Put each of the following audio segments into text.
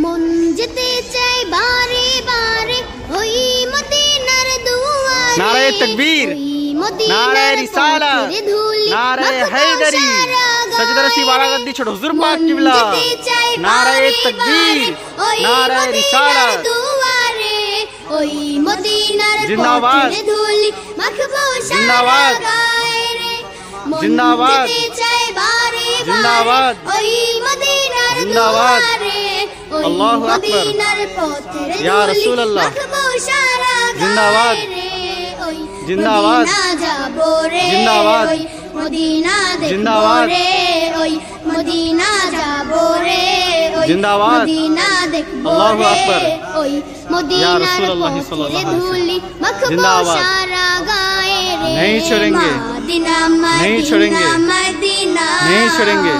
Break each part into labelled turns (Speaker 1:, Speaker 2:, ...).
Speaker 1: মন যেতে চাই বারে বারে ওই মদিনার দুয়ারে।
Speaker 2: নারে তাকবীর, নারে রিসালাত, নারে হায়দারি। সজদা রসি বারাগদ্দি ছোট হুজুর পাক কিবলা। নারে তাকবীর, নারে রিসালাত।
Speaker 1: ওই মদিনার
Speaker 2: জিন্দাবাদ,
Speaker 1: ধুলি মাখবো
Speaker 2: জিন্দাবাদ, জিন্দাবাদ, জিন্দাবাদ,
Speaker 1: ওই মদিনার
Speaker 2: জিন্দাবাদ। আল্লাহু আকবার, ইয়া রাসূলুল্লাহ। জিন্দাবাদ, জিন্দাবাদ, জিন্দাবাদ,
Speaker 1: মদিনা
Speaker 2: জিন্দাবাদ,
Speaker 1: ওই মদিনা যাবো রে,
Speaker 2: জিন্দাবাদ।
Speaker 1: মদিনা দেখবো
Speaker 2: আল্লাহু আকবার,
Speaker 1: ওই
Speaker 2: ইয়া
Speaker 1: মদিনার
Speaker 2: রাসূলুল্লাহ সাল্লাল্লাহু আলাইহি
Speaker 1: ধুলি মাখবো
Speaker 2: জিন্দাবাদ।
Speaker 1: সারা গায়ে রে।
Speaker 2: नहीं छोड़ेंगे,
Speaker 1: মদিনা
Speaker 2: नहीं छोड़ेंगे,
Speaker 1: মদিনা
Speaker 2: नहीं छोड़ेंगे,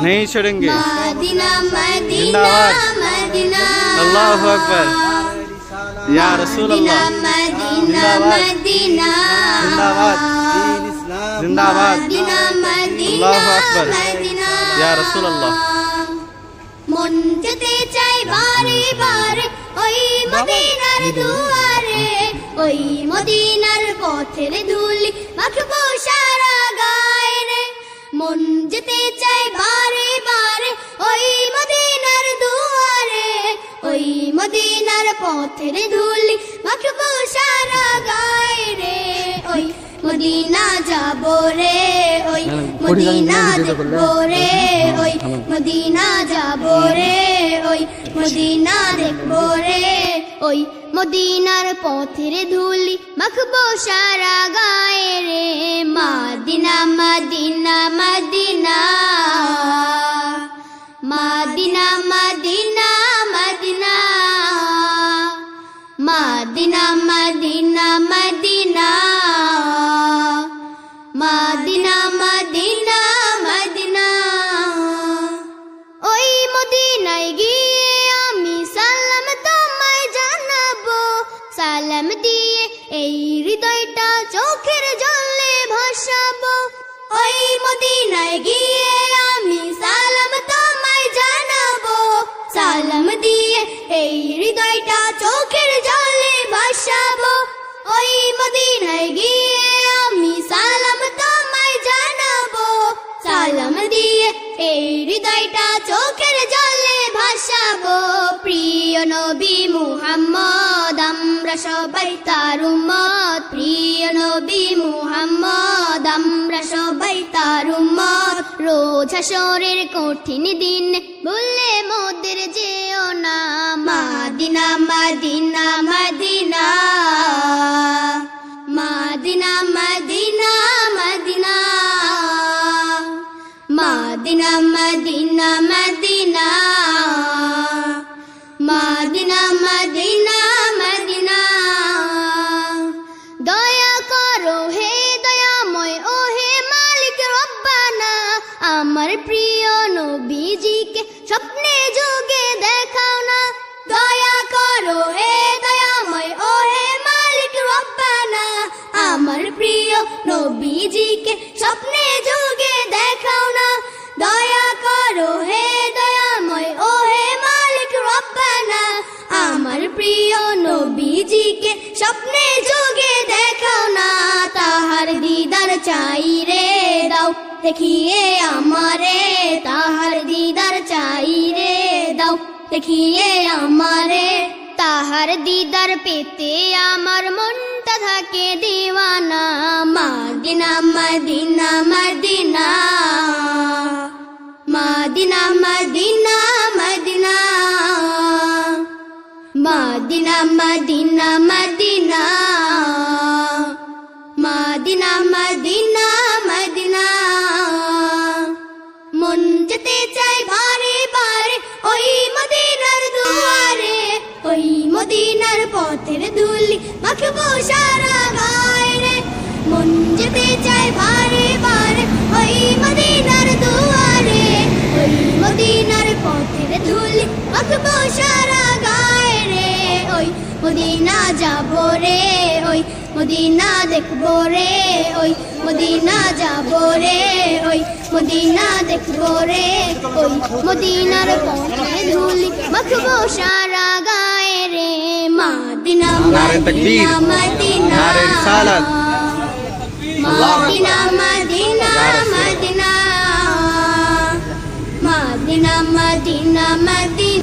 Speaker 2: नहीं छोड़ेंगे।
Speaker 1: মদিনা মদিনা
Speaker 2: जिंदाबाद।
Speaker 1: মদিনা।
Speaker 2: अल्लाहु अकबर, या रसूलुल्लाह।
Speaker 1: মদিনা মদিনা
Speaker 2: जिंदाबाद, जिंदाबाद।
Speaker 1: মদিনা মদিনা
Speaker 2: अल्लाहु अकबर,
Speaker 1: মদিনা।
Speaker 2: या रसूलुल्लाह।
Speaker 1: মন যেতে চাই বারে বারে ওই মদিনার দুয়ারে, ওই মদিনার পথের ধুলি মাখবো সারা গায়ে রে। মন যেতে চাই বারে বারে ওই মদিনার দুয়ারে, ওই মদিনার পথের ধুলি মাখবো সারা গায়ে রে। ওই মদিনা যাবো রে, ওই মদিনা দেখবো রে, ওই মদিনা যাবো রে, ওই মদিনা দেখবো রে। ওই মদিনার পথের ধুলি মাখবো সারা গায়ে রে। Medina Medina Medina Medina Medina Medina Medina Medina Medina Medina Medina Medina. ওই মদিনায় গিয়ে আমি সালাম তোমায় জানাবো, সালাম দিয়ে এই হৃদয়টা চোখের জলে ভাসাবো। ওই মদিনায় গিয়ে আমি সালাম তোমায় জানাবো, সালাম দিয়ে এই হৃদয়টা চোখের জলে ভাসাবো। ওই মদিনায় গিয়ে আমি সালাম তোমায় জানাবো, সালাম দিয়ে এই হৃদয়টা চোখের জলে ভাসাবো। প্রিয় নবী মুহাম্মদ আমরা সবাই তার উম্মত, প্রিয় নবী মুহাম্মদ আমরা সবাই তার উম্মত। রোজ হাসরের কঠিন দিন ভুলে মোদের যেও না। Medina Medina Medina Medina Medina Medina Medina Medina Medina Medina Medina Medina. দয়া করো হে দয়াময় ও হে মালিক রব্বানা, আমার প্রিয় নবীজিকে স্বপ্নে যোগে দেখাও না। দয়া করো হে দয়াময় ও হে মালিক রব্বানা, আমার প্রিয় নবীজিকে স্বপ্নে যোগে দেখাও না। দয়া করো হে দয়াময় ও হে মালিক রব্বানা, আমার প্রিয় নবীজিকে স্বপ্নে যোগে দেখাও না। তাহার দিদার চাই রে দাও দেখিয়ে আমারে, তাহার দিদার চাই রে দাও দেখিয়ে আমারে। তাহার দিদার পেতে আমার মনটা থাকে দিওয়ানা। Medina Medina Medina Medina Medina Medina Medina Medina Medina Medina Medina Medina. মন যেতে চাই বারে বারে ওই মদিনার দুয়ারে, ওই মদিনার পথের ধুলি মাখবো সারা গায়ে রে। মন যেতে চাই বারে বারে ওই মদিনার দুয়ারে, ওই মদিনার পথের ধুলি মাখবো সারা গায়ে রে ওই মদিনা যাবো রে ওই মদিনা দেখবো রে ওই মদিনা যাবো রে ওই মদিনা দেখবো রে ওই মদিনার পথের ধুলি মাখবো সারা গায়ে রে মদিনা
Speaker 2: নারে তাকবীর,
Speaker 1: মদিনা
Speaker 2: নারে রিসালাত,
Speaker 1: Medina Medina Medina Medina Medina Medina